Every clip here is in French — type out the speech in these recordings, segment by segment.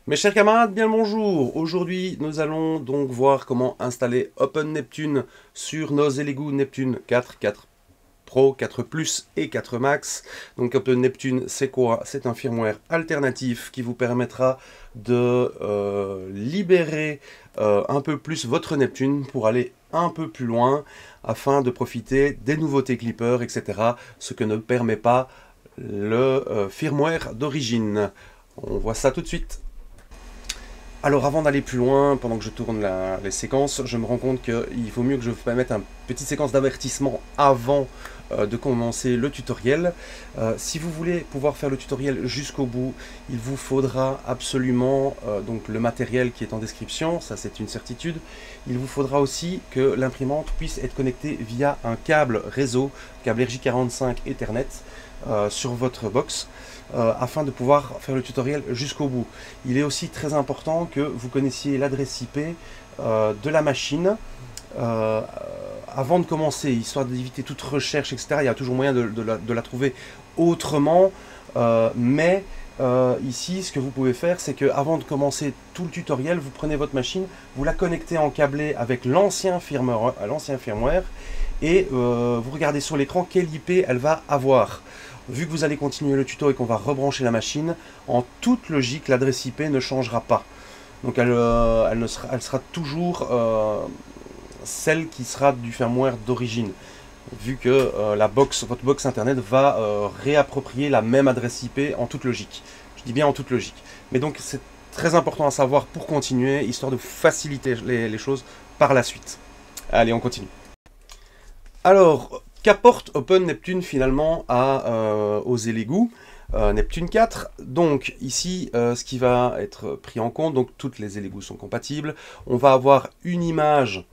Mes chers camarades, bien le bonjour. Aujourd'hui, nous allons donc voir comment installer OpenNeptune sur nos Elegoo Neptune 4, 4 Pro, 4 Plus et 4 Max. Donc OpenNeptune, c'est quoi? C'est un firmware alternatif qui vous permettra de libérer un peu plus votre Neptune pour aller un peu plus loin afin de profiter des nouveautés Clipper, etc. Ce que ne permet pas le firmware d'origine. On voit ça tout de suite. Alors avant d'aller plus loin, pendant que je tourne les séquences, je me rends compte qu'il vaut mieux que je vous mette une petite séquence d'avertissement avant de commencer le tutoriel. Si vous voulez pouvoir faire le tutoriel jusqu'au bout, il vous faudra absolument donc le matériel qui est en description, ça c'est une certitude. Il vous faudra aussi que l'imprimante puisse être connectée via un câble réseau, câble RJ45 Ethernet sur votre box. Afin de pouvoir faire le tutoriel jusqu'au bout. Il est aussi très important que vous connaissiez l'adresse IP de la machine avant de commencer, histoire d'éviter toute recherche, etc. Il y a toujours moyen de la trouver autrement, mais ici, ce que vous pouvez faire, c'est qu'avant de commencer tout le tutoriel, vous prenez votre machine, vous la connectez en câblé avec l'ancien firmware, et vous regardez sur l'écran quelle IP elle va avoir. Vu que vous allez continuer le tuto et qu'on va rebrancher la machine, en toute logique, l'adresse IP ne changera pas. Donc elle sera toujours celle qui sera du firmware d'origine. Vu que votre box internet va réapproprier la même adresse IP en toute logique. Je dis bien en toute logique. Mais donc c'est très important à savoir pour continuer, histoire de faciliter les choses par la suite. Allez, on continue. Alors, qu'apporte OpenNeptune finalement aux Elegoo Neptune 4? Donc ici, ce qui va être pris en compte, donc toutes les Elegoo sont compatibles. On va avoir une image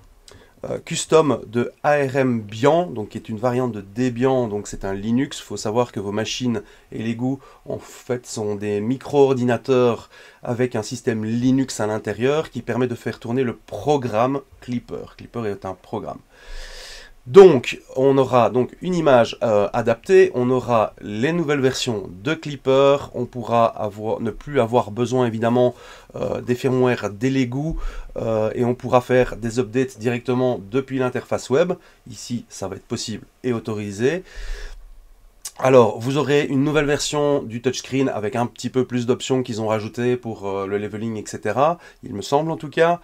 custom de ARM-Bian, donc qui est une variante de Debian, donc c'est un Linux. Il faut savoir que vos machines Elegoo en fait sont des micro-ordinateurs avec un système Linux à l'intérieur qui permet de faire tourner le programme Clipper. Clipper est un programme. Donc, on aura donc une image adaptée, on aura les nouvelles versions de Clipper, on pourra ne plus avoir besoin évidemment des firmware d'Elegoo et on pourra faire des updates directement depuis l'interface web. Ici, ça va être possible et autorisé. Alors, vous aurez une nouvelle version du touchscreen avec un petit peu plus d'options qu'ils ont rajoutées pour le leveling, etc. Il me semble en tout cas.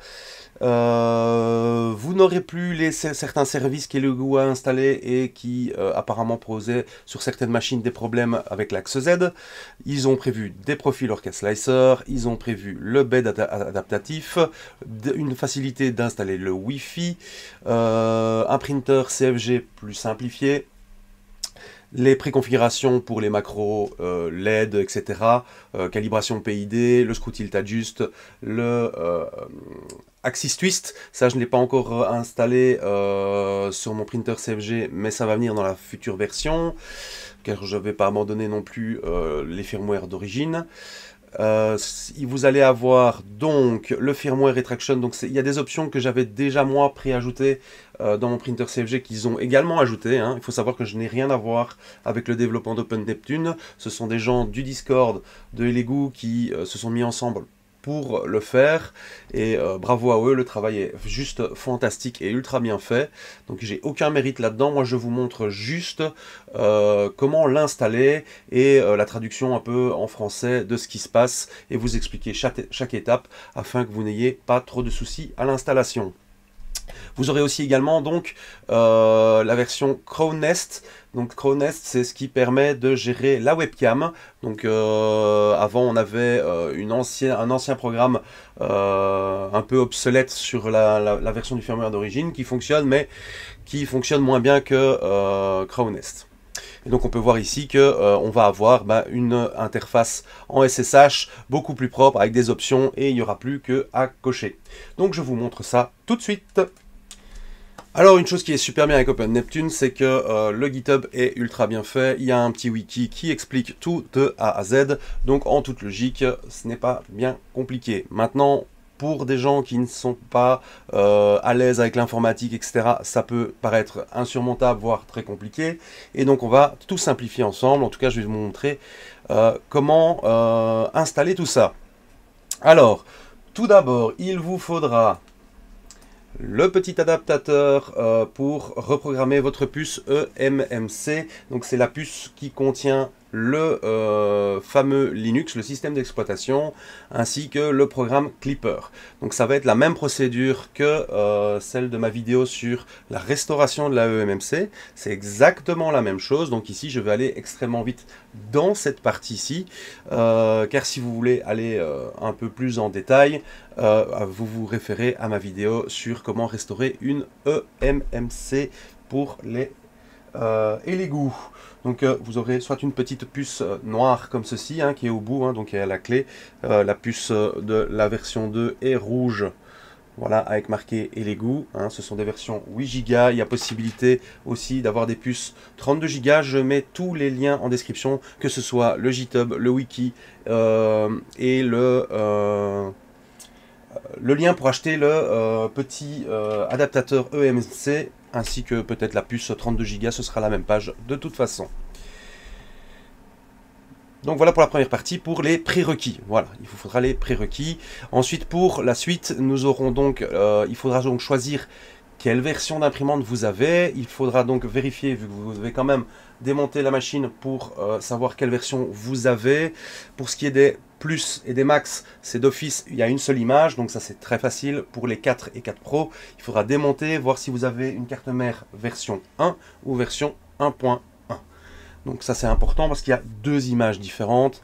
Vous n'aurez plus certains services qu'Elegoo a installés et qui apparemment posaient sur certaines machines des problèmes avec l'axe Z. Ils ont prévu des profils Orca Slicer, ils ont prévu le bed adaptatif, une facilité d'installer le Wi-Fi, un printer CFG plus simplifié, les préconfigurations pour les macros LED, etc., calibration PID, le screw tilt adjust, le Axis Twist, ça je ne l'ai pas encore installé sur mon printer CFG, mais ça va venir dans la future version, car je ne vais pas abandonner non plus les firmware d'origine. Vous allez avoir donc le firmware retraction, donc il y a des options que j'avais déjà moi préajoutées dans mon printer CFG qu'ils ont également ajouté. Il faut savoir que je n'ai rien à voir avec le développement d'OpenNeptune, ce sont des gens du Discord de Elegoo qui se sont mis ensemble pour le faire, et bravo à eux, le travail est juste fantastique et ultra bien fait, donc j'ai aucun mérite là-dedans. Moi je vous montre juste comment l'installer et la traduction un peu en français de ce qui se passe, et vous expliquer chaque étape afin que vous n'ayez pas trop de soucis à l'installation. Vous aurez aussi également donc la version CrowNest. Donc CrowNest, c'est ce qui permet de gérer la webcam. Donc avant on avait un ancien programme un peu obsolète sur la version du firmware d'origine qui fonctionne, mais qui fonctionne moins bien que CrowNest. Et donc on peut voir ici que on va avoir une interface en SSH beaucoup plus propre avec des options et il n'y aura plus que à cocher. Donc je vous montre ça tout de suite. Alors une chose qui est super bien avec OpenNeptune, c'est que le GitHub est ultra bien fait. Il y a un petit wiki qui explique tout de A à Z. Donc en toute logique, ce n'est pas bien compliqué. Maintenant, pour des gens qui ne sont pas à l'aise avec l'informatique, etc., ça peut paraître insurmontable, voire très compliqué. Et donc on va tout simplifier ensemble. En tout cas, je vais vous montrer comment installer tout ça. Alors, tout d'abord, il vous faudra le petit adaptateur pour reprogrammer votre puce eMMC. Donc c'est la puce qui contient le fameux Linux, le système d'exploitation, ainsi que le programme Clipper. Donc ça va être la même procédure que celle de ma vidéo sur la restauration de la eMMC. C'est exactement la même chose. Donc ici, je vais aller extrêmement vite dans cette partie-ci, car si vous voulez aller un peu plus en détail, vous vous référez à ma vidéo sur comment restaurer une eMMC pour les égouts. Donc vous aurez soit une petite puce noire comme ceci, hein, qui est au bout, hein, donc qui est à la clé. La puce de la version 2 est rouge, voilà, avec marqué et l'égout. Hein, ce sont des versions 8 Go. Il y a possibilité aussi d'avoir des puces 32 Go. Je mets tous les liens en description, que ce soit le GitHub, le wiki et le lien pour acheter le petit adaptateur eMMC, ainsi que peut-être la puce 32 Go, ce sera la même page de toute façon. Donc voilà pour la première partie, pour les prérequis. Voilà, il vous faudra les prérequis. Ensuite, pour la suite, nous aurons donc, il faudra donc choisir quelle version d'imprimante vous avez. Il faudra donc vérifier, vu que vous devez quand même démonter la machine pour savoir quelle version vous avez. Pour ce qui est des plus et des max, c'est d'office, il y a une seule image, donc ça c'est très facile. Pour les 4 et 4 Pro, il faudra démonter, voir si vous avez une carte mère version 1 ou version 1.1. Donc ça c'est important parce qu'il y a deux images différentes.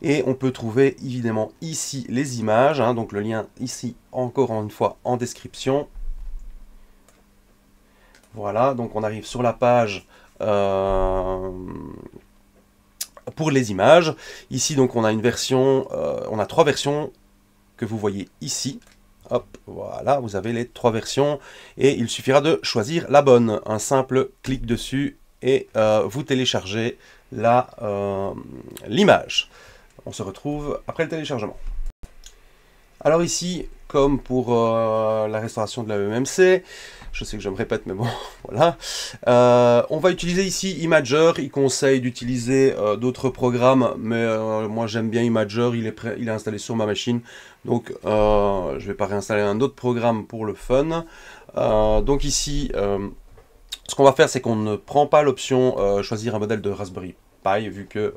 Et on peut trouver évidemment ici les images, hein, donc le lien ici encore une fois en description. Voilà, donc on arrive sur la page pour les images. Ici donc on a une version, on a 3 versions que vous voyez ici. Hop, voilà, vous avez les 3 versions et il suffira de choisir la bonne. Un simple clic dessus et vous téléchargez l'image. On se retrouve après le téléchargement. Alors ici, comme pour la restauration de la eMMC, je sais que je me répète, mais bon, voilà. On va utiliser ici Imager. Il conseille d'utiliser d'autres programmes, mais moi j'aime bien Imager. Il est installé sur ma machine, donc je ne vais pas réinstaller un autre programme pour le fun. Donc ici, ce qu'on va faire, c'est qu'on ne prend pas l'option choisir un modèle de Raspberry Pi, vu que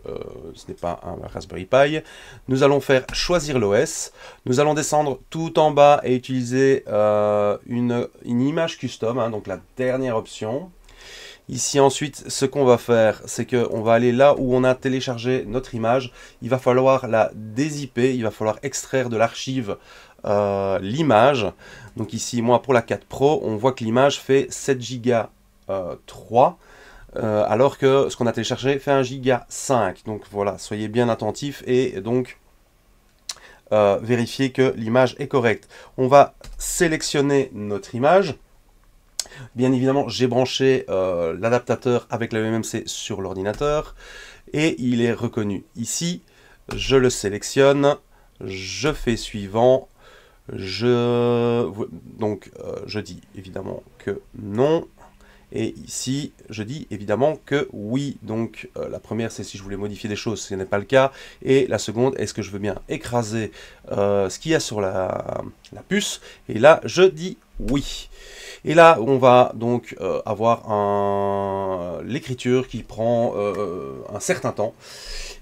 ce n'est pas un Raspberry Pi. Nous allons faire choisir l'OS. Nous allons descendre tout en bas et utiliser une image custom, hein, donc la dernière option. Ici ensuite, ce qu'on va faire, c'est qu'on va aller là où on a téléchargé notre image. Il va falloir la dézipper, il va falloir extraire de l'archive l'image. Donc ici, moi pour la 4 Pro, on voit que l'image fait 7 Go 3. Alors que ce qu'on a téléchargé fait 1 Go 5. Donc voilà, soyez bien attentifs et donc vérifiez que l'image est correcte. On va sélectionner notre image. Bien évidemment, j'ai branché l'adaptateur avec la eMMC sur l'ordinateur et il est reconnu ici. Je le sélectionne, je fais suivant. Je dis évidemment que non. Et ici, je dis évidemment que oui. Donc la première, c'est si je voulais modifier des choses, ce n'est pas le cas. Et la seconde, est-ce que je veux bien écraser ce qu'il y a sur la puce? Et là, je dis oui. Et là, on va donc avoir l'écriture qui prend un certain temps.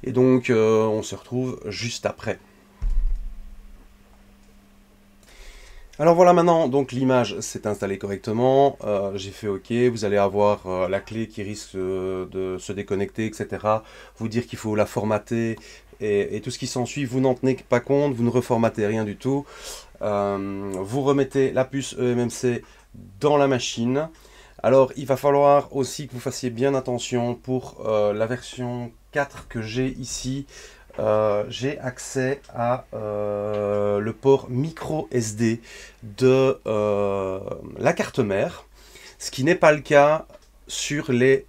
Et donc, on se retrouve juste après. Alors voilà, maintenant donc l'image s'est installée correctement, j'ai fait OK, vous allez avoir la clé qui risque de se déconnecter, etc. Vous dire qu'il faut la formater et tout ce qui s'ensuit, vous n'en tenez pas compte, vous ne reformatez rien du tout. Vous remettez la puce eMMC dans la machine. Alors il va falloir aussi que vous fassiez bien attention pour la version 4 que j'ai ici. J'ai accès à le port micro SD de la carte mère, ce qui n'est pas le cas sur les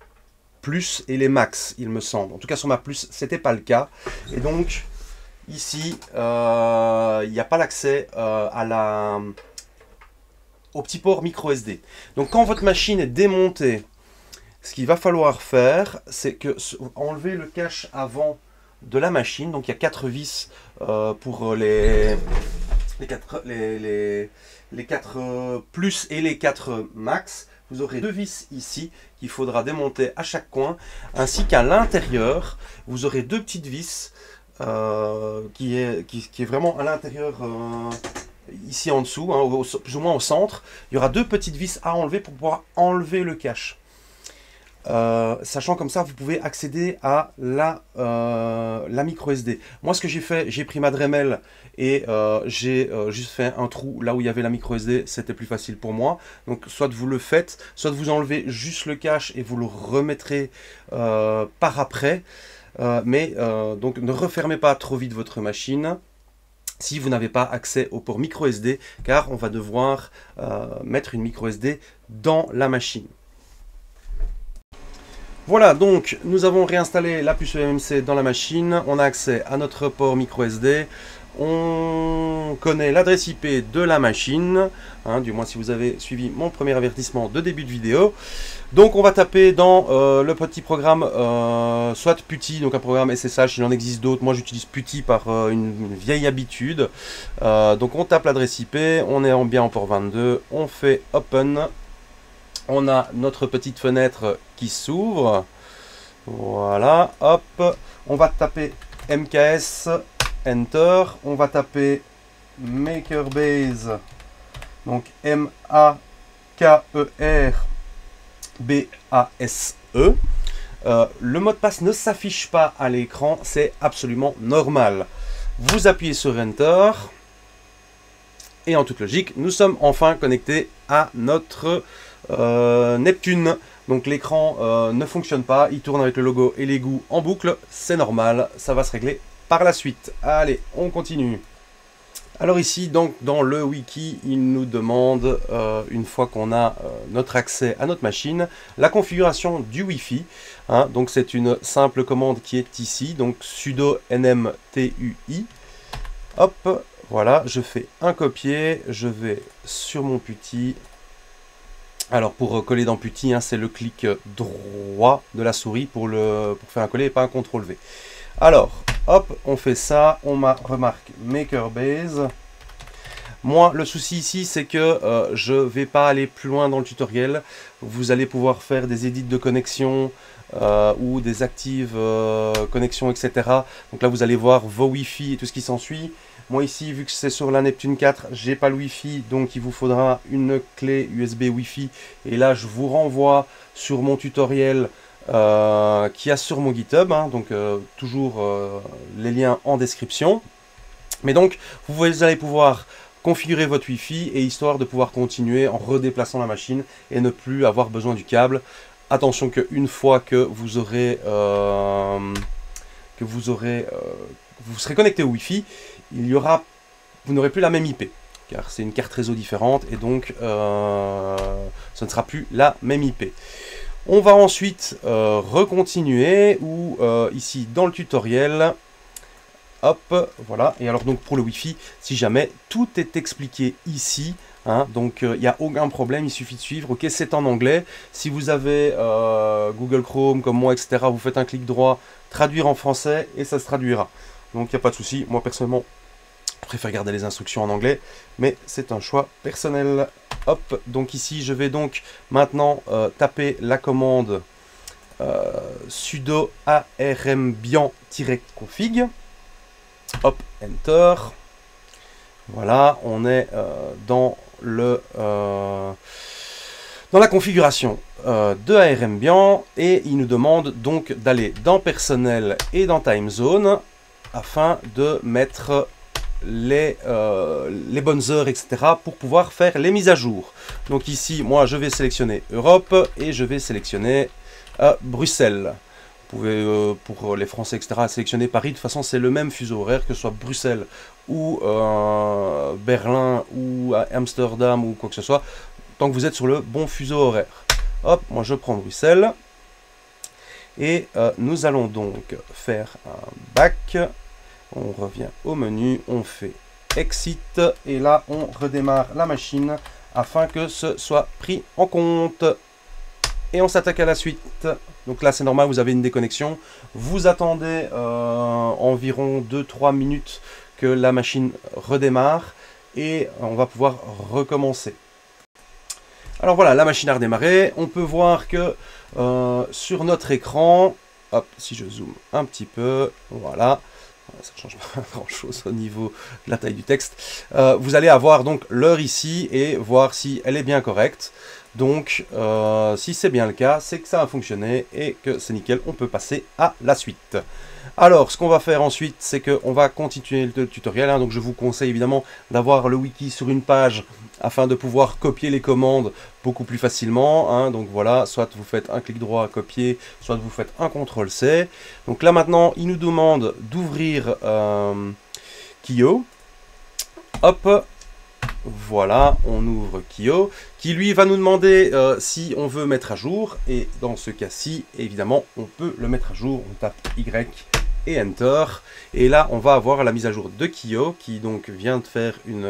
plus et les max, il me semble. En tout cas sur ma plus, c'était pas le cas. Et donc ici, il n'y a pas l'accès au petit port micro SD. Donc quand votre machine est démontée, ce qu'il va falloir faire, c'est que enlever le cache avant de la machine. Donc il y a 4 vis pour les 4 plus et les 4 max. Vous aurez 2 vis ici qu'il faudra démonter à chaque coin, ainsi qu'à l'intérieur, vous aurez 2 petites vis qui est vraiment à l'intérieur, ici en dessous, hein, plus ou moins au centre. Il y aura 2 petites vis à enlever pour pouvoir enlever le cache. Sachant comme ça, vous pouvez accéder à la micro SD. Moi, ce que j'ai fait, j'ai pris ma Dremel et j'ai juste fait un trou là où il y avait la micro SD. C'était plus facile pour moi. Donc, soit vous le faites, soit vous enlevez juste le cache et vous le remettrez par après. Donc, ne refermez pas trop vite votre machine si vous n'avez pas accès au port micro SD, car on va devoir mettre une micro SD dans la machine. Voilà, donc nous avons réinstallé la puce eMMC dans la machine, on a accès à notre port micro SD, on connaît l'adresse IP de la machine, hein, du moins si vous avez suivi mon premier avertissement de début de vidéo. Donc on va taper dans le petit programme, soit PuTTY, donc un programme SSH, il en existe d'autres, moi j'utilise PuTTY par une vieille habitude. Donc on tape l'adresse IP, on est bien en port 22, on fait Open. On a notre petite fenêtre qui s'ouvre. Voilà, hop. On va taper MKS, Enter. On va taper MakerBase. Donc M-A-K-E-R-B-A-S-E. Le mot de passe ne s'affiche pas à l'écran, c'est absolument normal. Vous appuyez sur Enter. Et en toute logique, nous sommes enfin connectés à notre Neptune. Donc l'écran ne fonctionne pas, il tourne avec le logo et l'égout en boucle, c'est normal, ça va se régler par la suite. Allez, on continue. Alors ici, donc dans le wiki, il nous demande, une fois qu'on a notre accès à notre machine, la configuration du Wi-Fi. Hein, donc c'est une simple commande qui est ici, donc sudo nmtui. Hop, voilà, je fais un copier, je vais sur mon PuTTY. Alors pour coller dans PuTTY, hein, c'est le clic droit de la souris pour faire un coller et pas un CTRL V. Alors, hop, on fait ça, on remarque MakerBase. Moi, le souci ici, c'est que je ne vais pas aller plus loin dans le tutoriel. Vous allez pouvoir faire des édits de connexion ou des actives connexions, etc. Donc là, vous allez voir vos Wi-Fi et tout ce qui s'ensuit. Moi ici, vu que c'est sur la Neptune 4, j'ai pas le Wi-Fi, donc il vous faudra une clé USB Wi-Fi. Et là, je vous renvoie sur mon tutoriel qu'il y a sur mon GitHub, hein, donc toujours les liens en description. Mais donc, vous allez pouvoir configurer votre Wi-Fi et histoire de pouvoir continuer en redéplaçant la machine et ne plus avoir besoin du câble. Attention qu'une fois que vous serez connecté au Wi-Fi, vous n'aurez plus la même IP, car c'est une carte réseau différente et donc ce ne sera plus la même IP. On va ensuite recontinuer ou ici dans le tutoriel, hop, voilà. Et alors donc pour le Wi-Fi, si jamais tout est expliqué ici, hein, donc il n'y a aucun problème, il suffit de suivre. Ok, c'est en anglais. Si vous avez Google Chrome comme moi, etc., vous faites un clic droit, traduire en français et ça se traduira. Donc il n'y a pas de souci. Moi personnellement, je préfère garder les instructions en anglais, mais c'est un choix personnel. Hop, donc ici je vais donc maintenant taper la commande sudo armbian-config. Hop, enter. Voilà, on est dans la configuration de ARMbian et il nous demande donc d'aller dans personnel et dans time zone afin de mettre les bonnes heures, etc. pour pouvoir faire les mises à jour. Donc ici, moi, je vais sélectionner Europe et je vais sélectionner Bruxelles. Vous pouvez, pour les Français, etc., sélectionner Paris. De toute façon, c'est le même fuseau horaire, que ce soit Bruxelles ou Berlin ou Amsterdam ou quoi que ce soit, tant que vous êtes sur le bon fuseau horaire. Hop, moi, je prends Bruxelles. Et nous allons donc faire un back. On revient au menu, on fait Exit et là on redémarre la machine afin que ce soit pris en compte. Et on s'attaque à la suite. Donc là c'est normal, vous avez une déconnexion. Vous attendez environ 2-3 minutes que la machine redémarre. Et on va pouvoir recommencer. Alors voilà, la machine a redémarré. On peut voir que sur notre écran, hop, si je zoome un petit peu, voilà, ça ne change pas grand chose au niveau de la taille du texte. Vous allez avoir donc l'heure ici et voir si elle est bien correcte. Donc si c'est bien le cas, c'est que ça a fonctionné et que c'est nickel, on peut passer à la suite. Alors, ce qu'on va faire ensuite, c'est qu'on va continuer le tutoriel. Donc, je vous conseille évidemment d'avoir le wiki sur une page afin de pouvoir copier les commandes beaucoup plus facilement. Donc voilà, soit vous faites un clic droit à copier, soit vous faites un CTRL-C. Donc là maintenant, il nous demande d'ouvrir Kio. Hop, voilà, on ouvre Kio, qui lui va nous demander si on veut mettre à jour. Et dans ce cas-ci, évidemment, on peut le mettre à jour. On tape Y et Enter. Et là, on va avoir la mise à jour de Kio, qui donc vient de faire une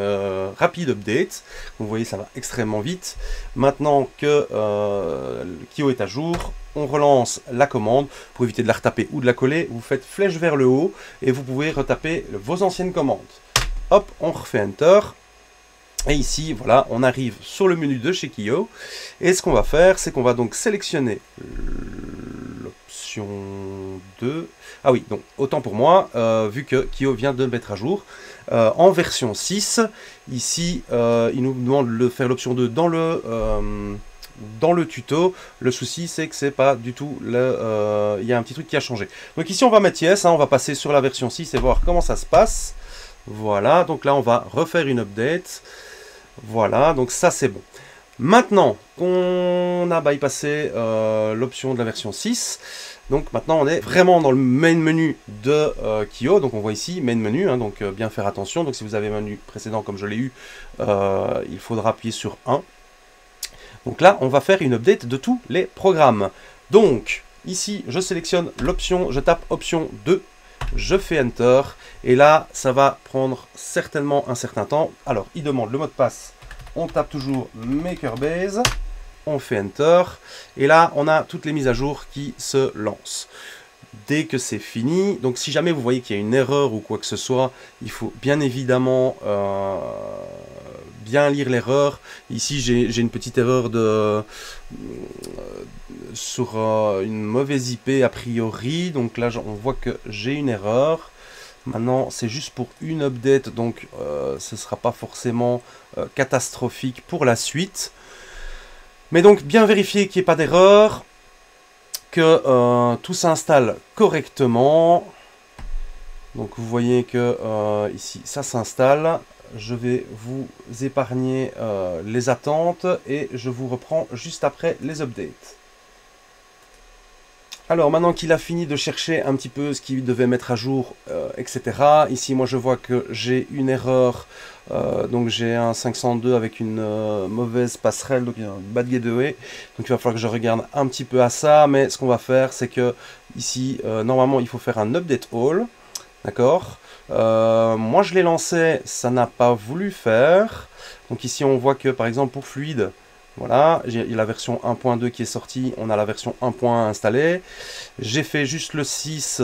rapide update. Vous voyez, ça va extrêmement vite. Maintenant que Kio est à jour, on relance la commande. Pour éviter de la retaper ou de la coller, vous faites flèche vers le haut et vous pouvez retaper vos anciennes commandes. Hop, on refait Enter. Et ici, voilà, on arrive sur le menu de chez Kio. Et ce qu'on va faire, c'est qu'on va donc sélectionner l'option 2. Ah oui, donc autant pour moi, vu que Kio vient de le mettre à jour. En version 6, ici, il nous demande de faire l'option 2 dans le tuto. Le souci, c'est que c'est pas du tout il y a un petit truc qui a changé. Donc ici, on va mettre yes, on va passer sur la version 6 et voir comment ça se passe. Voilà, donc là, on va refaire une update. Voilà, donc ça c'est bon. Maintenant qu'on a bypassé l'option de la version 6, donc maintenant on est vraiment dans le main menu de Kio. Donc on voit ici main menu, donc bien faire attention. Donc si vous avez un menu précédent comme je l'ai eu, il faudra appuyer sur 1. Donc là on va faire une update de tous les programmes. Donc ici je sélectionne l'option, je tape option 2. Je fais Enter, et là, ça va prendre certainement un certain temps. Alors, il demande le mot de passe. On tape toujours MakerBase, on fait Enter, et là, on a toutes les mises à jour qui se lancent. Dès que c'est fini, donc si jamais vous voyez qu'il y a une erreur ou quoi que ce soit, il faut bien évidemment bien lire l'erreur. Ici, j'ai une petite erreur sur une mauvaise IP a priori. Donc là, on voit que j'ai une erreur. Maintenant, c'est juste pour une update, donc ce ne sera pas forcément catastrophique pour la suite. Mais donc, bien vérifier qu'il n'y ait pas d'erreur, que tout s'installe correctement. Donc vous voyez que ici, ça s'installe. Je vais vous épargner les attentes et je vous reprends juste après les updates. Alors maintenant qu'il a fini de chercher un petit peu ce qu'il devait mettre à jour, etc. Ici moi je vois que j'ai une erreur, donc j'ai un 502 avec une mauvaise passerelle, donc un bad gateway. Donc il va falloir que je regarde un petit peu à ça, mais ce qu'on va faire c'est que ici normalement il faut faire un update all, d'accord. Moi je l'ai lancé, ça n'a pas voulu faire. Donc ici on voit que par exemple pour fluide, voilà, j'ai la version 1.2 qui est sortie, on a la version 1.1 installée. J'ai fait juste le 6,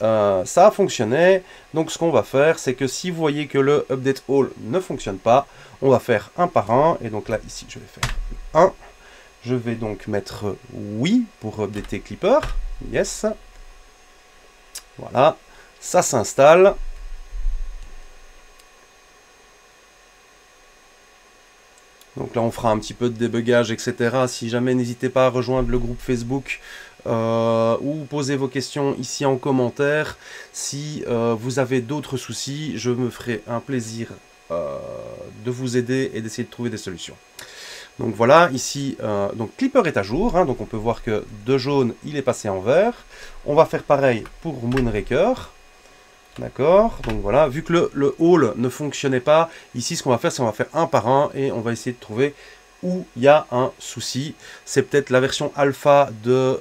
ça a fonctionné. Donc ce qu'on va faire, c'est que si vous voyez que le update all ne fonctionne pas, on va faire un par un. Et donc là, ici, je vais faire 1. Je vais donc mettre oui pour updater Clipper. Yes. Voilà, ça s'installe. Donc là, on fera un petit peu de débugage, etc. Si jamais, n'hésitez pas à rejoindre le groupe Facebook ou poser vos questions ici en commentaire. Si vous avez d'autres soucis, je me ferai un plaisir de vous aider et d'essayer de trouver des solutions. Donc voilà, ici, donc Clipper est à jour. Donc on peut voir que de jaune, il est passé en vert. On va faire pareil pour Moonraker. D'accord, donc voilà, vu que le all ne fonctionnait pas, ici ce qu'on va faire, c'est qu'on va faire un par un et on va essayer de trouver où il y a un souci. C'est peut-être la version alpha de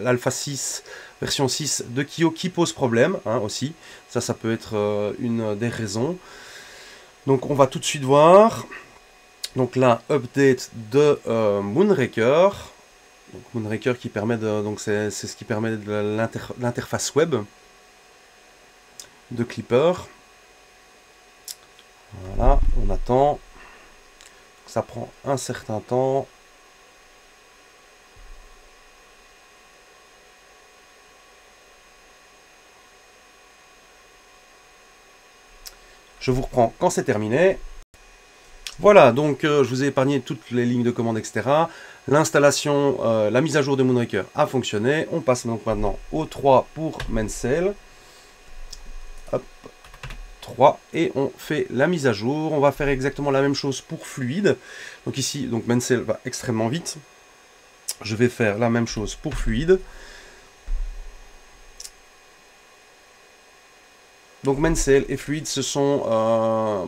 l'alpha 6, version 6 de Kio qui pose problème aussi. Ça peut être une des raisons. Donc on va tout de suite voir. Donc là, update de Moonraker. Donc Moonraker qui permet de, donc c'est ce qui permet de l'interface web de Clipper. Voilà, on attend. Ça prend un certain temps. Je vous reprends quand c'est terminé. Voilà, donc je vous ai épargné toutes les lignes de commande, etc. L'installation, la mise à jour de Moonraker a fonctionné. On passe donc maintenant au 3 pour Mainsail. Hop, 3. Et on fait la mise à jour. On va faire exactement la même chose pour Fluid. Donc ici, donc Mainsail va extrêmement vite. Je vais faire la même chose pour Fluid. Donc Mainsail et Fluid, ce sont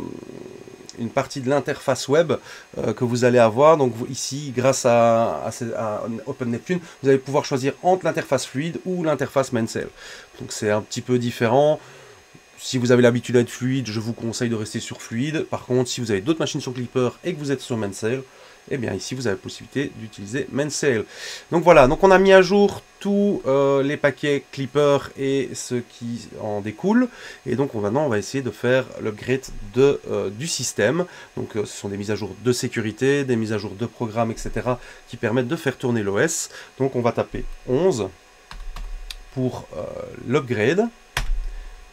une partie de l'interface web que vous allez avoir. Donc ici, grâce à Open Neptune, vous allez pouvoir choisir entre l'interface Fluid ou l'interface Mainsail. Donc c'est un petit peu différent. Si vous avez l'habitude d'être Fluid, je vous conseille de rester sur Fluid. Par contre, si vous avez d'autres machines sur Clipper et que vous êtes sur Mainsail, eh bien ici vous avez la possibilité d'utiliser Mainsail. Donc voilà, donc on a mis à jour tous les paquets Clipper et ce qui en découle. Et donc maintenant on va essayer de faire l'upgrade du système. Donc ce sont des mises à jour de sécurité, des mises à jour de programmes, etc. qui permettent de faire tourner l'OS. Donc on va taper 11 pour l'upgrade.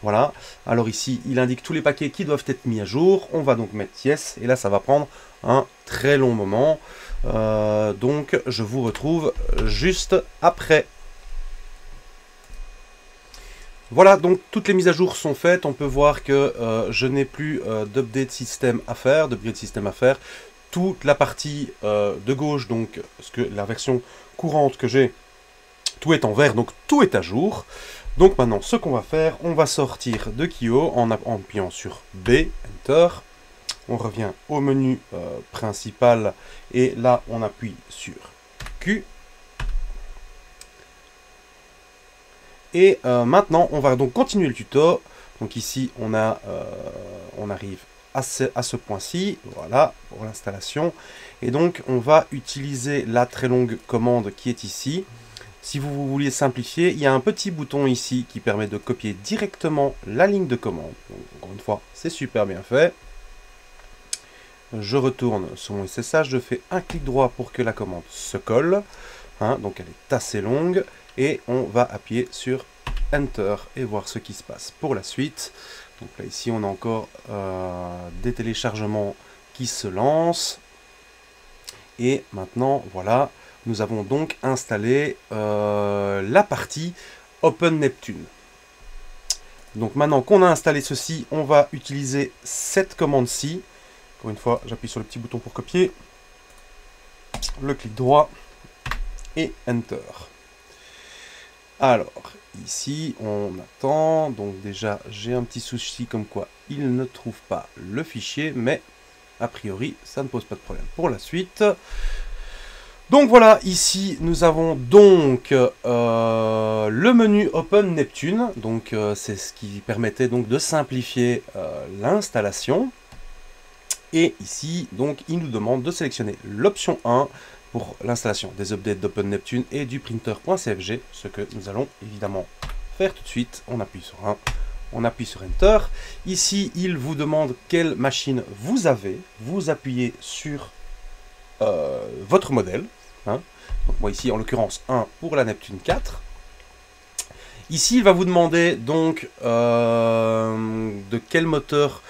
Voilà, alors ici, il indique tous les paquets qui doivent être mis à jour. On va donc mettre yes, et là, ça va prendre un très long moment. Donc, je vous retrouve juste après. Voilà, donc toutes les mises à jour sont faites. On peut voir que je n'ai plus d'update système à faire, d'upgrade système à faire. Toute la partie de gauche, donc la version courante que j'ai, tout est en vert, donc tout est à jour. Donc maintenant, ce qu'on va faire, on va sortir de Kio en appuyant sur B, Enter. On revient au menu principal et là, on appuie sur Q. Et maintenant, on va donc continuer le tuto. Donc ici, on arrive à ce point-ci. Voilà, pour l'installation. Et donc, on va utiliser la très longue commande qui est ici. Si vous vouliez simplifier, il y a un petit bouton ici qui permet de copier directement la ligne de commande. Donc, encore une fois, c'est super bien fait. Je retourne sur mon SSH, je fais un clic droit pour que la commande se colle. Donc elle est assez longue. Et on va appuyer sur Enter et voir ce qui se passe pour la suite. Donc là, ici, on a encore des téléchargements qui se lancent. Et maintenant, voilà. Nous avons donc installé la partie Open Neptune. Donc maintenant qu'on a installé ceci, on va utiliser cette commande-ci. Encore une fois, j'appuie sur le petit bouton pour copier. Le clic droit et Enter. Alors, ici, on attend. Donc déjà, j'ai un petit souci comme quoi il ne trouve pas le fichier. Mais, a priori, ça ne pose pas de problème pour la suite. Donc voilà, ici nous avons donc le menu Open Neptune, donc c'est ce qui permettait donc de simplifier l'installation. Et ici, donc, il nous demande de sélectionner l'option 1 pour l'installation des updates d'Open Neptune et du printer.cfg, ce que nous allons évidemment faire tout de suite. On appuie sur 1, on appuie sur Enter. Ici, il vous demande quelle machine vous avez. Vous appuyez sur votre modèle. Donc moi ici en l'occurrence 1 pour la Neptune 4. Ici il va vous demander donc de quel moteur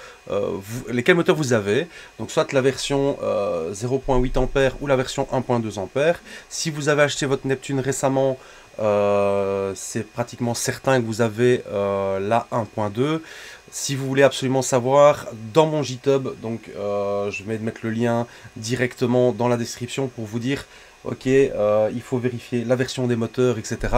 lesquels moteurs vous avez. Donc soit la version 0.8 A ou la version 1.2 A. Si vous avez acheté votre Neptune récemment, c'est pratiquement certain que vous avez la 1.2. Si vous voulez absolument savoir, dans mon GitHub, donc je vais mettre le lien directement dans la description pour vous dire ok, il faut vérifier la version des moteurs, etc.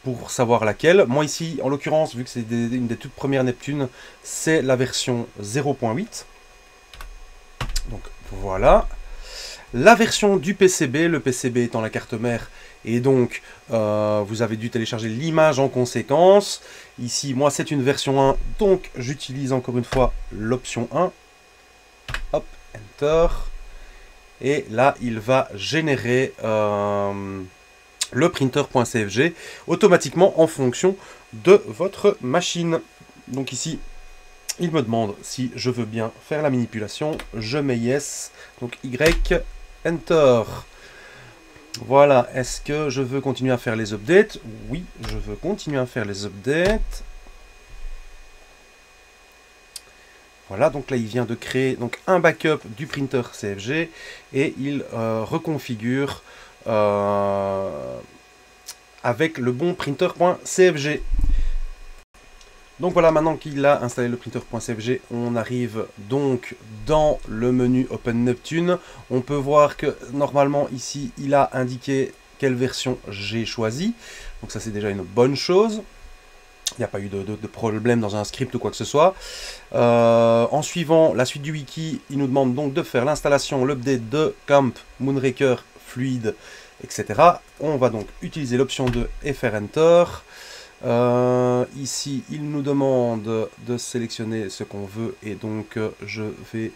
Pour savoir laquelle. Moi ici, en l'occurrence, vu que c'est une des toutes premières Neptunes, c'est la version 0.8. Donc voilà. La version du PCB, le PCB étant la carte mère, et donc vous avez dû télécharger l'image en conséquence. Ici, moi c'est une version 1, donc j'utilise encore une fois l'option 1. Hop, Enter. Et là, il va générer le printer.cfg automatiquement en fonction de votre machine. Donc ici, il me demande si je veux bien faire la manipulation. Je mets yes. Donc Y, Enter. Voilà. Est-ce que je veux continuer à faire les updates? Oui, je veux continuer à faire les updates. Voilà, donc là il vient de créer donc, un backup du printer CFG et il reconfigure avec le bon printer.cfg. Donc voilà, maintenant qu'il a installé le printer.cfg, on arrive donc dans le menu Open Neptune. On peut voir que normalement ici il a indiqué quelle version j'ai choisi. Donc ça c'est déjà une bonne chose. Il n'y a pas eu de problème dans un script ou quoi que ce soit. En suivant la suite du wiki, il nous demande donc de faire l'installation, l'update de Camp, Moonraker, Fluid, etc. On va donc utiliser l'option 2 et faire Enter. Ici, il nous demande de sélectionner ce qu'on veut et donc je vais...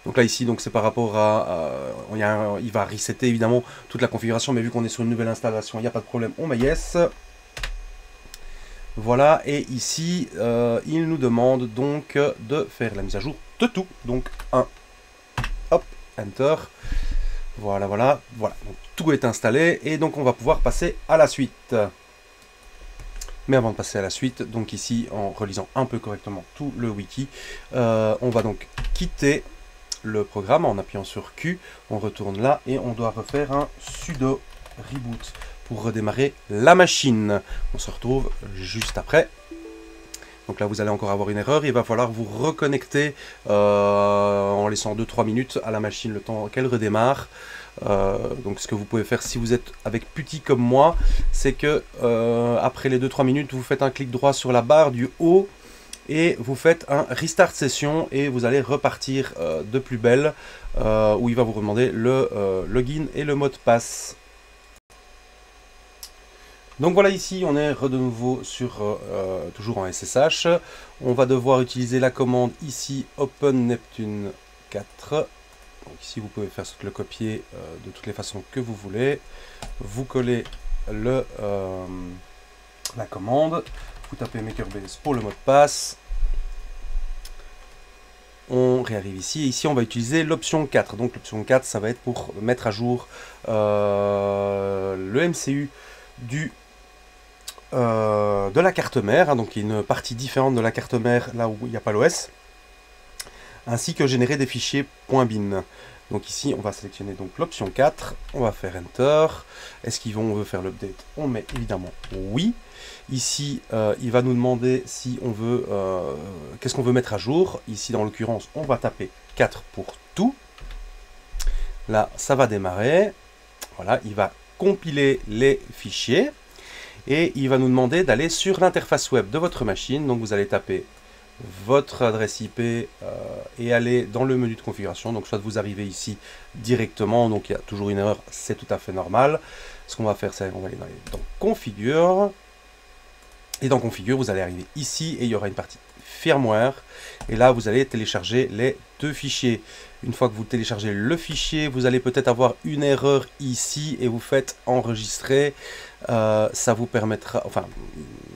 Donc là ici, donc c'est par rapport à, il va resetter évidemment toute la configuration, mais vu qu'on est sur une nouvelle installation, il n'y a pas de problème, on met yes. Voilà, et ici, il nous demande donc de faire la mise à jour de tout. Donc 1, hop, Enter. Voilà, voilà, voilà. Donc, tout est installé et donc on va pouvoir passer à la suite. Mais avant de passer à la suite, donc ici, en relisant un peu correctement tout le wiki, on va donc quitter le programme en appuyant sur Q, on retourne là et on doit refaire un sudo reboot pour redémarrer la machine. On se retrouve juste après. Donc là vous allez encore avoir une erreur, il va falloir vous reconnecter en laissant 2-3 minutes à la machine le temps qu'elle redémarre. Donc ce que vous pouvez faire si vous êtes avec Putty comme moi, c'est que après les 2-3 minutes vous faites un clic droit sur la barre du haut et vous faites un restart session et vous allez repartir de plus belle où il va vous demander le login et le mot de passe. Donc voilà, ici on est de nouveau sur toujours en SSH. On va devoir utiliser la commande ici Open Neptune 4. Donc ici vous pouvez faire le copier de toutes les façons que vous voulez. Vous collez la commande. Vous tapez MakerBase pour le mot de passe. On réarrive ici. Et ici, on va utiliser l'option 4. Donc, l'option 4, ça va être pour mettre à jour le MCU de la carte mère. Hein, donc, il y a une partie différente de la carte mère là où il n'y a pas l'OS. Ainsi que générer des fichiers .bin. Donc ici, on va sélectionner donc l'option 4. On va faire Enter. Est-ce qu'on veut faire l'update? On met évidemment oui. Ici, il va nous demander si on veut, qu'est-ce qu'on veut mettre à jour. Ici, dans l'occurrence, on va taper 4 pour tout. Là, ça va démarrer. Voilà, il va compiler les fichiers. Et il va nous demander d'aller sur l'interface web de votre machine. Donc, vous allez taper votre adresse IP et aller dans le menu de configuration. Donc, soit vous arrivez ici directement. Donc, il y a toujours une erreur. C'est tout à fait normal. Ce qu'on va faire, c'est qu'on va aller dans Configure. Et dans Configure, vous allez arriver ici et il y aura une partie firmware. Et là, vous allez télécharger les deux fichiers. Une fois que vous téléchargez le fichier, vous allez peut-être avoir une erreur ici et vous faites enregistrer. Ça vous permettra, enfin,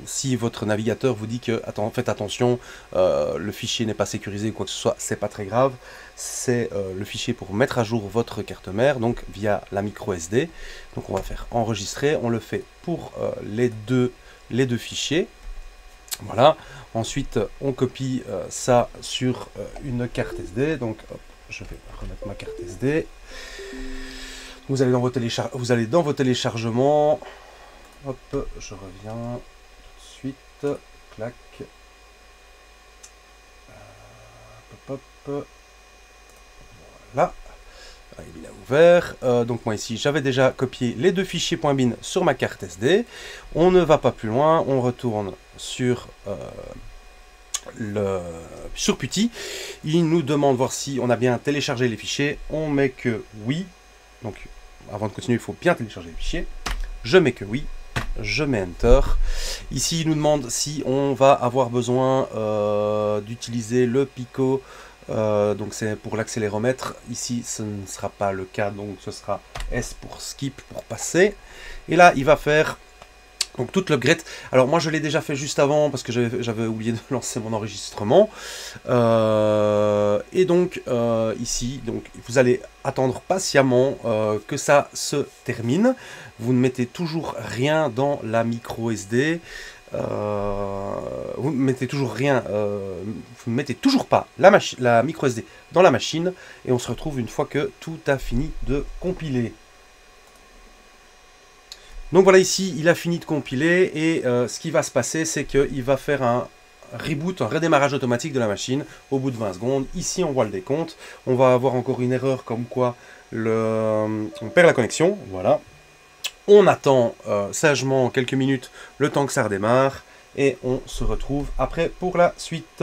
si votre navigateur vous dit que faites attention, le fichier n'est pas sécurisé ou quoi que ce soit, c'est pas très grave. C'est le fichier pour mettre à jour votre carte mère, donc via la micro SD. Donc on va faire enregistrer. On le fait pour les deux fichiers. Voilà. Ensuite, on copie ça sur une carte SD. Donc, hop, je vais remettre ma carte SD. Vous allez dans vos téléchargements. Hop, je reviens tout de suite. Clac. Hop, hop. Voilà. Il a ouvert. Donc moi ici, j'avais déjà copié les deux fichiers .bin sur ma carte SD. On ne va pas plus loin. On retourne sur Putty. Il nous demande de voir si on a bien téléchargé les fichiers. On met que oui. Donc avant de continuer, il faut bien télécharger les fichiers. Je mets que oui. je mets Enter. Ici, il nous demande si on va avoir besoin d'utiliser le Pico. Donc c'est pour l'accéléromètre. Ici, ce ne sera pas le cas, donc ce sera S pour skip, pour passer. Et là, il va faire donc toute l'upgrade. Alors moi, je l'ai déjà fait juste avant parce que j'avais oublié de lancer mon enregistrement. Et donc ici, donc vous allez attendre patiemment que ça se termine. Vous ne mettez toujours rien dans la micro SD. Vous ne mettez toujours rien, vous ne mettez toujours pas la micro SD dans la machine, et on se retrouve une fois que tout a fini de compiler. Donc voilà, ici il a fini de compiler, et ce qui va se passer, c'est qu'il va faire un reboot, un redémarrage automatique de la machine au bout de 20 secondes. Ici on voit le décompte, on va avoir encore une erreur comme quoi on perd la connexion, voilà. On attend sagement quelques minutes le temps que ça redémarre, et on se retrouve après pour la suite.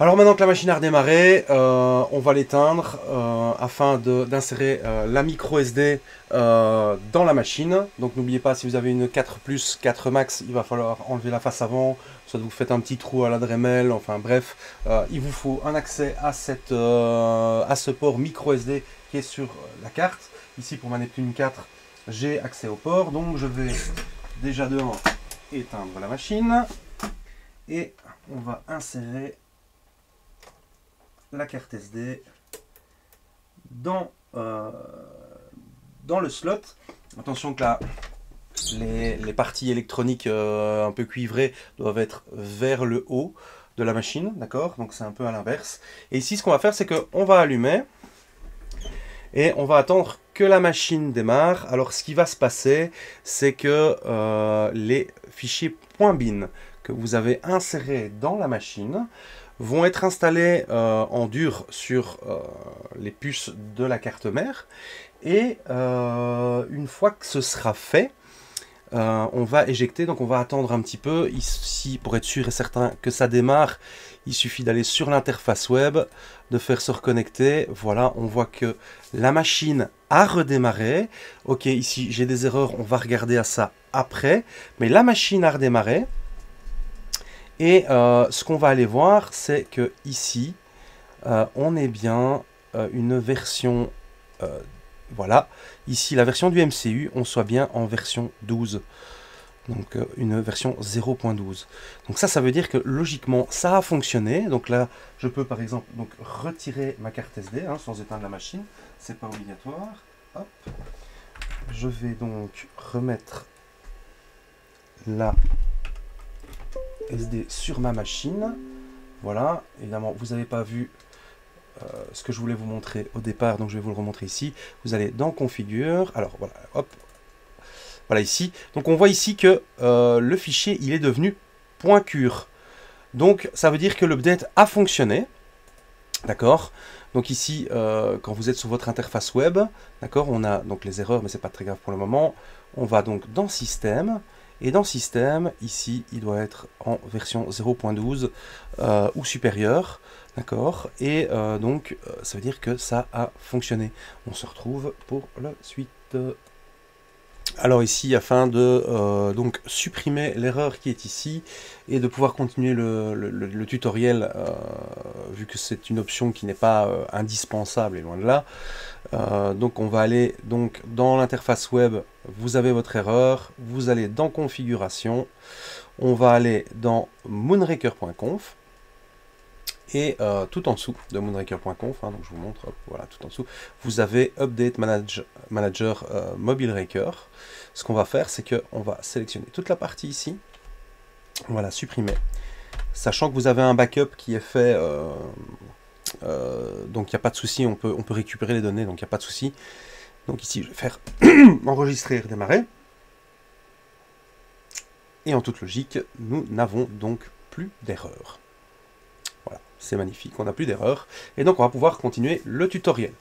Alors maintenant que la machine a redémarré, on va l'éteindre afin d'insérer la micro SD dans la machine. Donc n'oubliez pas, si vous avez une 4 Plus, 4 Max, il va falloir enlever la face avant, soit vous faites un petit trou à la Dremel, enfin bref, il vous faut un accès à ce port micro SD qui est sur la carte. Ici pour ma Neptune 4, j'ai accès au port, donc je vais déjà de 1 éteindre la machine, et on va insérer la carte SD dans le slot. Attention que là, les parties électroniques un peu cuivrées doivent être vers le haut de la machine, d'accord? Donc c'est un peu à l'inverse. Et ici, ce qu'on va faire, c'est qu'on va allumer et on va attendre que la machine démarre. Alors ce qui va se passer, c'est que les fichiers .bin que vous avez insérés dans la machine vont être installés en dur sur les puces de la carte mère, et une fois que ce sera fait, on va éjecter. Donc on va attendre un petit peu ici pour être sûr et certain que ça démarre. Il suffit d'aller sur l'interface web, de faire se reconnecter. Voilà, on voit que la machine a redémarré. Ok, ici j'ai des erreurs, on va regarder à ça après, mais la machine a redémarré. Et ce qu'on va aller voir, c'est que ici, on est bien une version, voilà, ici la version du MCU, on soit bien en version 12, donc une version 0.12. Donc ça veut dire que logiquement, ça a fonctionné. Donc là, je peux par exemple donc retirer ma carte SD sans éteindre la machine, c'est pas obligatoire. Hop. Je vais donc remettre la SD sur ma machine. Voilà, évidemment vous n'avez pas vu ce que je voulais vous montrer au départ, donc je vais vous le remontrer ici. Vous allez dans configure, alors voilà, hop, voilà ici. Donc on voit ici que le fichier il est devenu .cure. Donc ça veut dire que l'update a fonctionné, d'accord. Donc ici quand vous êtes sur votre interface web, d'accord, on a donc les erreurs, mais c'est pas très grave pour le moment. On va donc dans système. Et dans système, ici, il doit être en version 0.12 ou supérieure, d'accord. Et donc, ça veut dire que ça a fonctionné. On se retrouve pour la suite. Alors ici, afin de donc supprimer l'erreur qui est ici et de pouvoir continuer le tutoriel, vu que c'est une option qui n'est pas indispensable et loin de là. Donc on va aller donc dans l'interface web, vous avez votre erreur, vous allez dans configuration, on va aller dans moonraker.conf, et tout en dessous de moonraker.conf, donc je vous montre, hop, voilà, tout en dessous, vous avez Update Manager Mobile Raker. Ce qu'on va faire, c'est qu'on va sélectionner toute la partie ici, on va la supprimer, sachant que vous avez un backup qui est fait, donc il n'y a pas de souci, on peut récupérer les données, donc il n'y a pas de souci. Donc ici, je vais faire enregistrer et redémarrer. Et en toute logique, nous n'avons donc plus d'erreur. Voilà, c'est magnifique, on n'a plus d'erreur. Et donc on va pouvoir continuer le tutoriel.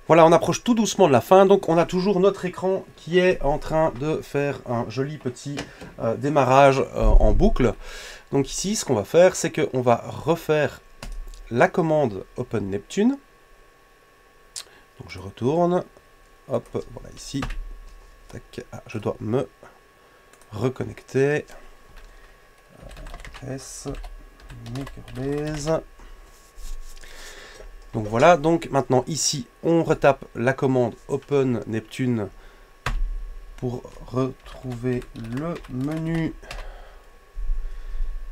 Voilà, on approche tout doucement de la fin, donc on a toujours notre écran qui est en train de faire un joli petit démarrage en boucle. Donc ici, ce qu'on va faire, c'est qu'on va refaire la commande Open Neptune. Donc je retourne, hop, voilà ici. Tac. Ah, je dois me reconnecter. S, Makerbase. Donc voilà, donc maintenant ici on retape la commande Open Neptune pour retrouver le menu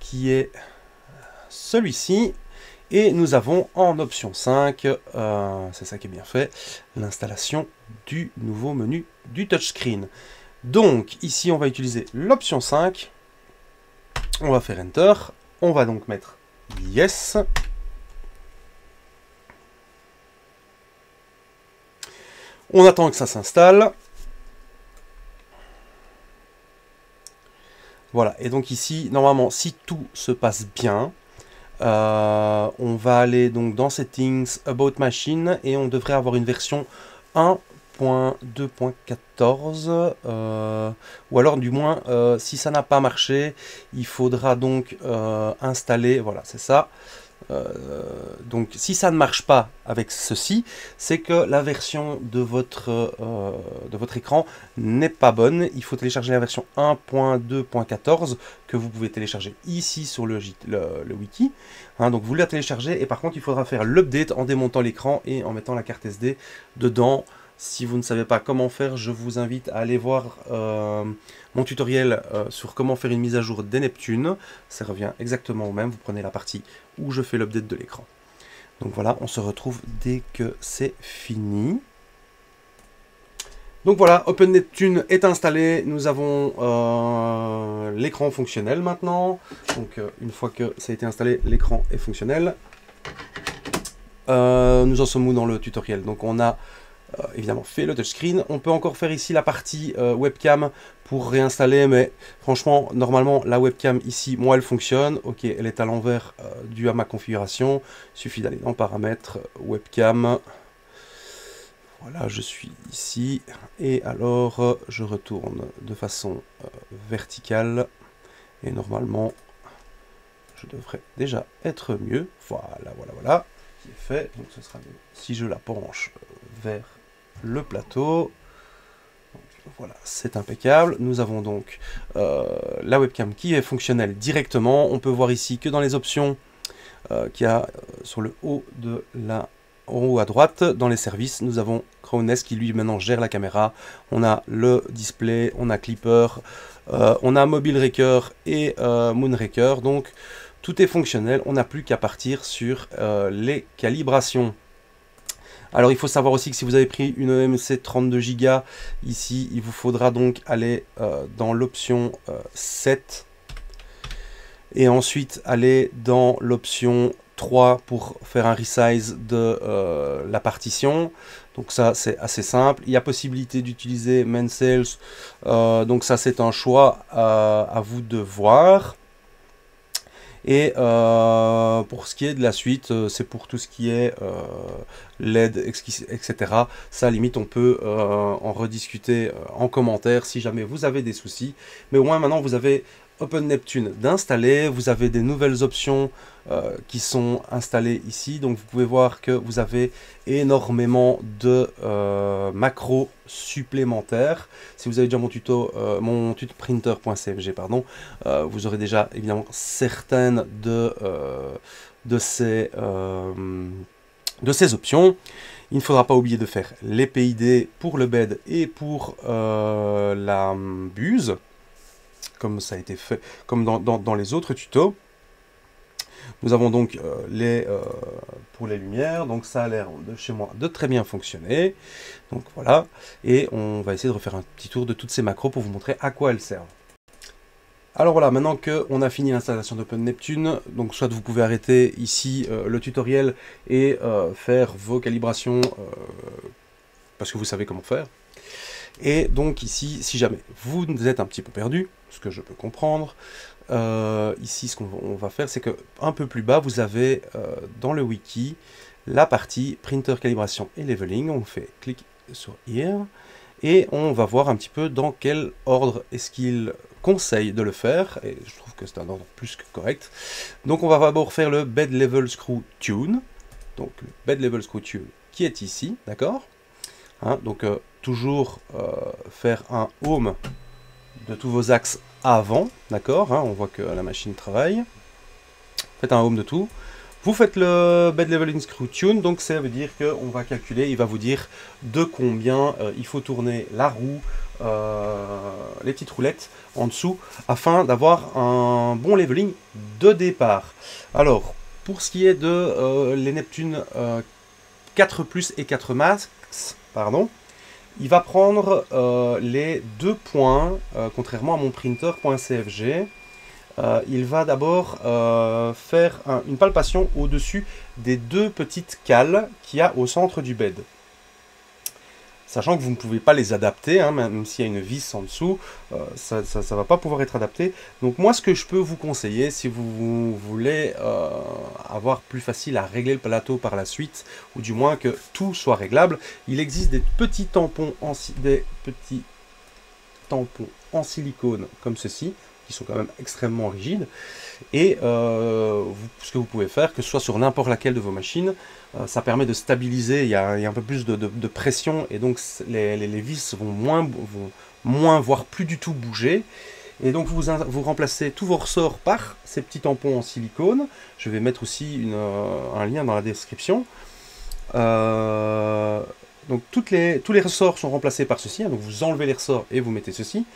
qui est celui-ci. Et nous avons en option 5, c'est ça qui est bien fait, l'installation du nouveau menu du touchscreen. Donc ici on va utiliser l'option 5, on va faire Enter, on va donc mettre Yes. On attend que ça s'installe. Voilà, et donc ici, normalement, si tout se passe bien, on va aller donc dans Settings, About Machine, et on devrait avoir une version 1.2.14, ou alors du moins, si ça n'a pas marché, il faudra donc installer, voilà, c'est ça. Donc si ça ne marche pas avec ceci, c'est que la version de votre écran n'est pas bonne. Il faut télécharger la version 1.2.14 que vous pouvez télécharger ici sur le wiki. Hein, donc vous la téléchargez et par contre il faudra faire l'update en démontant l'écran et en mettant la carte SD dedans. Si vous ne savez pas comment faire, je vous invite à aller voir mon tutoriel sur comment faire une mise à jour des Neptunes. Ça revient exactement au même. Vous prenez la partie où je fais l'update de l'écran. Donc voilà, on se retrouve dès que c'est fini. Donc voilà, Open Neptune est installé. Nous avons l'écran fonctionnel maintenant. Donc une fois que ça a été installé, l'écran est fonctionnel. Nous en sommes où dans le tutoriel? Donc on a évidemment fait le touchscreen. On peut encore faire ici la partie webcam pour réinstaller, mais franchement, normalement, la webcam ici, moi, elle fonctionne. Ok, elle est à l'envers dû à ma configuration. Il suffit d'aller dans Paramètres, webcam. Voilà, je suis ici. Et alors, je retourne de façon verticale. Et normalement, je devrais déjà être mieux. Voilà, voilà, voilà. Qui est fait. Donc ce sera mieux si je la penche vers le plateau. Donc, voilà, c'est impeccable. Nous avons donc la webcam qui est fonctionnelle directement. On peut voir ici que dans les options qu'il y a sur le haut de la... En haut à droite, dans les services, nous avons Crowness qui lui maintenant gère la caméra. On a le display, on a Clipper, on a Mobile Raker et Moonraker. Donc tout est fonctionnel, on n'a plus qu'à partir sur les calibrations. Alors il faut savoir aussi que si vous avez pris une EMC 32 Go, ici il vous faudra donc aller dans l'option 7 et ensuite aller dans l'option 3 pour faire un resize de la partition. Donc ça c'est assez simple. Il y a possibilité d'utiliser main sales, donc ça c'est un choix à vous de voir. Et pour ce qui est de la suite, c'est pour tout ce qui est LED, etc. Ça, limite, on peut en rediscuter en commentaire si jamais vous avez des soucis. Mais au moins, maintenant, vous avez Open Neptune d'installer. Vous avez des nouvelles options qui sont installées ici. Donc, vous pouvez voir que vous avez énormément de macros supplémentaires. Si vous avez déjà mon tuto printer.cmg, pardon, vous aurez déjà évidemment certaines de ces options. Il ne faudra pas oublier de faire les PID pour le bed et pour la buse, comme ça a été fait, comme dans les autres tutos. Nous avons donc pour les lumières, donc ça a l'air de chez moi de très bien fonctionner. Donc voilà, et on va essayer de refaire un petit tour de toutes ces macros pour vous montrer à quoi elles servent. Alors voilà, maintenant qu'on a fini l'installation d'Open Neptune, donc soit vous pouvez arrêter ici le tutoriel et faire vos calibrations parce que vous savez comment faire. Et donc ici, si jamais vous êtes un petit peu perdu, ce que je peux comprendre, ici ce qu'on va faire, c'est que un peu plus bas, vous avez dans le wiki la partie printer, calibration et leveling. On fait clic sur Here et on va voir un petit peu dans quel ordre est-ce qu'il conseille de le faire, et je trouve que c'est un ordre plus que correct. Donc on va d'abord faire le Bed Level Screw Tune, donc le Bed Level Screw Tune qui est ici, d'accord, hein, donc toujours faire un home de tous vos axes avant, d'accord, hein, on voit que la machine travaille. Faites un home de tout. Vous faites le Bed Leveling Screw Tune, donc ça veut dire qu'on va calculer, il va vous dire de combien il faut tourner la roue, les petites roulettes en dessous, afin d'avoir un bon leveling de départ. Alors, pour ce qui est de les Neptune 4 Plus et 4 Max, pardon, il va prendre les 2 points, contrairement à mon printer.cfg. Il va d'abord faire une palpation au-dessus des 2 petites cales qu'il y a au centre du bed. Sachant que vous ne pouvez pas les adapter, hein, même s'il y a une vis en dessous, ça ne va pas pouvoir être adapté. Donc moi, ce que je peux vous conseiller, si vous voulez avoir plus facile à régler le plateau par la suite, ou du moins que tout soit réglable, il existe des petits tampons en silicone comme ceci, qui sont quand même extrêmement rigides, et ce que vous pouvez faire, que ce soit sur n'importe laquelle de vos machines, ça permet de stabiliser, il y a un peu plus de pression, et donc les vis vont moins, voire plus du tout bouger, et donc vous remplacez tous vos ressorts par ces petits tampons en silicone. Je vais mettre aussi un lien dans la description. Donc tous les ressorts sont remplacés par ceci, hein, donc vous enlevez les ressorts et vous mettez ceci.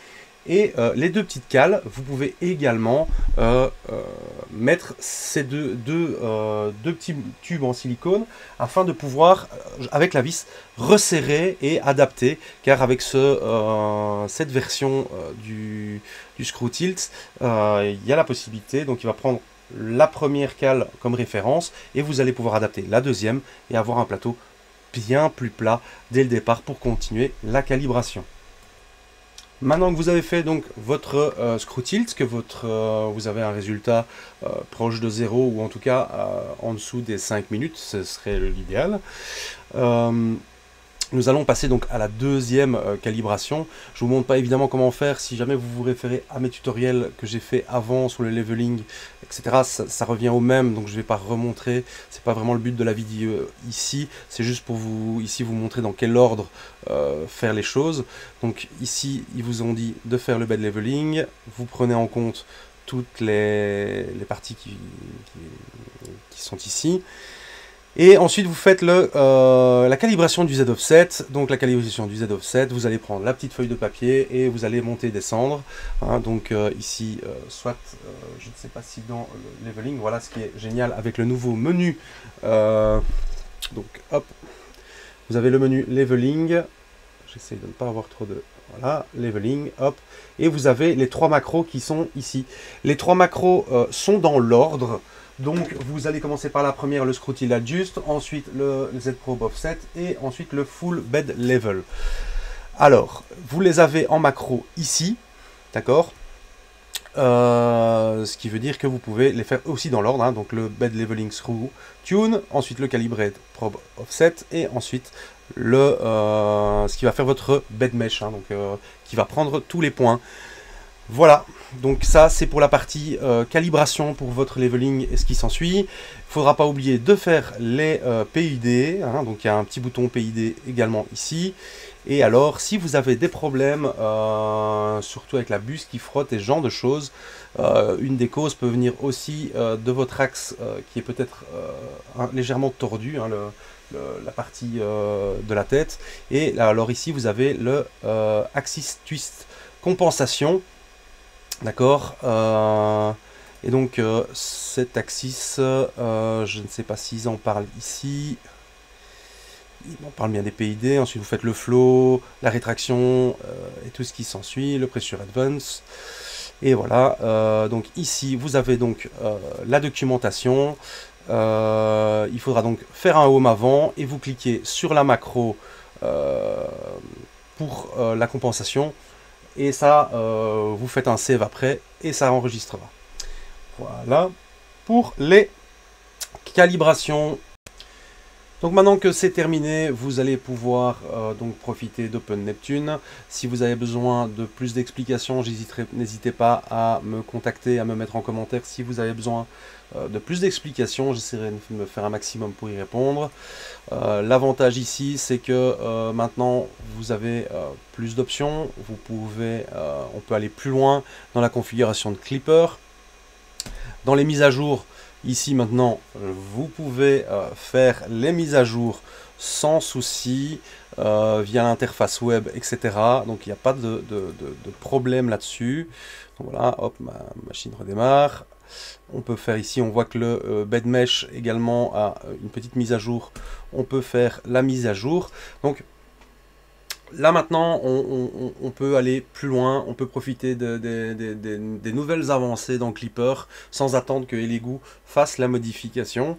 Et les 2 petites cales, vous pouvez également mettre ces deux petits tubes en silicone afin de pouvoir, avec la vis, resserrer et adapter. Car avec cette version du Screw Tilt, il y a la possibilité, donc il va prendre la première cale comme référence et vous allez pouvoir adapter la deuxième et avoir un plateau bien plus plat dès le départ pour continuer la calibration. Maintenant que vous avez fait donc votre Screw Tilt, que vous avez un résultat proche de 0 ou en tout cas en dessous des 5 minutes, ce serait l'idéal. Nous allons passer donc à la deuxième calibration. Je ne vous montre pas évidemment comment faire. Si jamais vous vous référez à mes tutoriels que j'ai fait avant sur le leveling, etc., ça revient au même, donc je ne vais pas remontrer. C'est pas vraiment le but de la vidéo ici. C'est juste pour vous montrer dans quel ordre faire les choses. Donc ici, ils vous ont dit de faire le bed leveling. Vous prenez en compte toutes les parties qui sont ici. Et ensuite, vous faites la calibration du Z-offset. Donc, la calibration du Z-offset, vous allez prendre la petite feuille de papier et vous allez monter, descendre. Hein, donc, ici, je ne sais pas si dans le leveling, voilà ce qui est génial avec le nouveau menu. Donc, hop, vous avez le menu leveling. J'essaie de ne pas avoir trop de... Voilà, leveling, hop. Et vous avez les 3 macros qui sont ici. Les 3 macros sont dans l'ordre. Donc, vous allez commencer par la première, le Screw Tilt Adjust, ensuite le Z-Probe Offset et ensuite le Full Bed Level. Alors, vous les avez en macro ici, d'accord, ce qui veut dire que vous pouvez les faire aussi dans l'ordre, hein, donc le Bed Leveling Screw Tune, ensuite le Calibrate Probe Offset et ensuite ce qui va faire votre Bed Mesh, hein, donc qui va prendre tous les points. Voilà, donc ça c'est pour la partie calibration pour votre leveling et ce qui s'ensuit. Il ne faudra pas oublier de faire les PID, hein, donc il y a un petit bouton PID également ici. Et alors, si vous avez des problèmes, surtout avec la buse qui frotte et ce genre de choses, une des causes peut venir aussi de votre axe qui est peut-être légèrement tordu, hein, la partie de la tête. Et alors ici, vous avez le Axis Twist Compensation. D'accord, et donc cet axis, je ne sais pas s'ils en parlent ici, ils en parlent bien des PID, ensuite vous faites le flow, la rétraction et tout ce qui s'ensuit, le pressure advance, et voilà, donc ici vous avez donc la documentation, il faudra donc faire un home avant et vous cliquez sur la macro pour la compensation. Et ça, vous faites un save après et ça enregistrera. Voilà pour les calibrations. Donc maintenant que c'est terminé, vous allez pouvoir donc profiter d'Open Neptune. Si vous avez besoin de plus d'explications, n'hésitez pas à me contacter, à me mettre en commentaire si vous avez besoin de plus d'explications. J'essaierai de me faire un maximum pour y répondre. L'avantage ici, c'est que maintenant vous avez plus d'options. On peut aller plus loin dans la configuration de Clipper. Dans les mises à jour, ici maintenant, vous pouvez faire les mises à jour sans souci via l'interface web, etc. Donc il n'y a pas de problème là-dessus. Voilà, hop, ma machine redémarre. On peut faire ici, on voit que le bed mesh également a une petite mise à jour. On peut faire la mise à jour. Donc là maintenant, on peut aller plus loin, on peut profiter des nouvelles avancées dans Clipper sans attendre que Elegoo fasse la modification.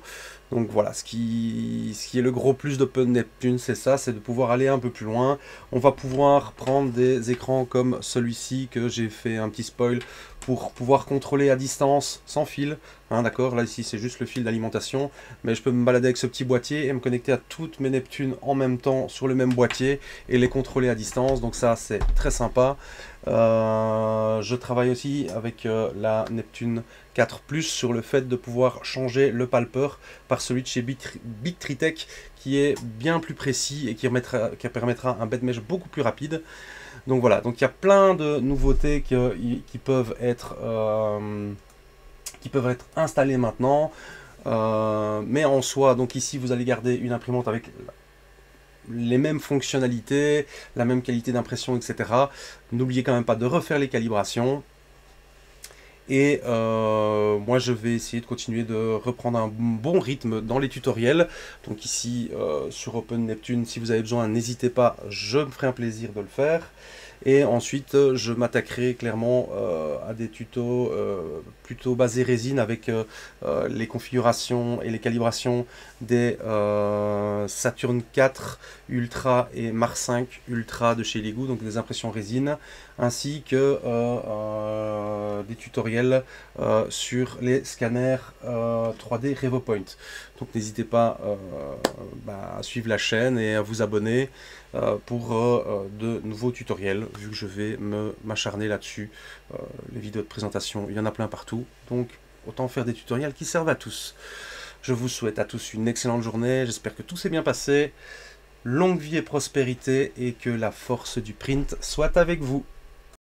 Donc voilà, ce qui est le gros plus d'Open Neptune, c'est ça, c'est de pouvoir aller un peu plus loin. On va pouvoir prendre des écrans comme celui-ci que j'ai fait un petit spoil pour pouvoir contrôler à distance sans fil. Hein, d'accord, là ici c'est juste le fil d'alimentation, mais je peux me balader avec ce petit boîtier et me connecter à toutes mes Neptunes en même temps sur le même boîtier et les contrôler à distance. Donc ça c'est très sympa. Je travaille aussi avec la Neptune 4 Plus sur le fait de pouvoir changer le palper par celui de chez Big3Tech qui est bien plus précis et qui permettra un bed mesh beaucoup plus rapide. Donc voilà, donc il y a plein de nouveautés qui peuvent être installées maintenant. Mais en soi, donc ici vous allez garder une imprimante avec les mêmes fonctionnalités, la même qualité d'impression, etc. N'oubliez quand même pas de refaire les calibrations. Et moi je vais essayer de continuer de reprendre un bon rythme dans les tutoriels. Donc ici sur Open Neptune, si vous avez besoin, n'hésitez pas, je me ferai un plaisir de le faire. Et ensuite je m'attaquerai clairement à des tutos plutôt basés résine avec les configurations et les calibrations des Saturn 4 Ultra et Mars 5 Ultra de chez Elegoo, donc des impressions résine, ainsi que des tutoriels sur les scanners 3D RevoPoint. Donc n'hésitez pas à suivre la chaîne et à vous abonner pour de nouveaux tutoriels, vu que je vais m'acharner là-dessus. Les vidéos de présentation, il y en a plein partout, donc autant faire des tutoriels qui servent à tous. Je vous souhaite à tous une excellente journée, j'espère que tout s'est bien passé. Longue vie et prospérité et que la force du print soit avec vous.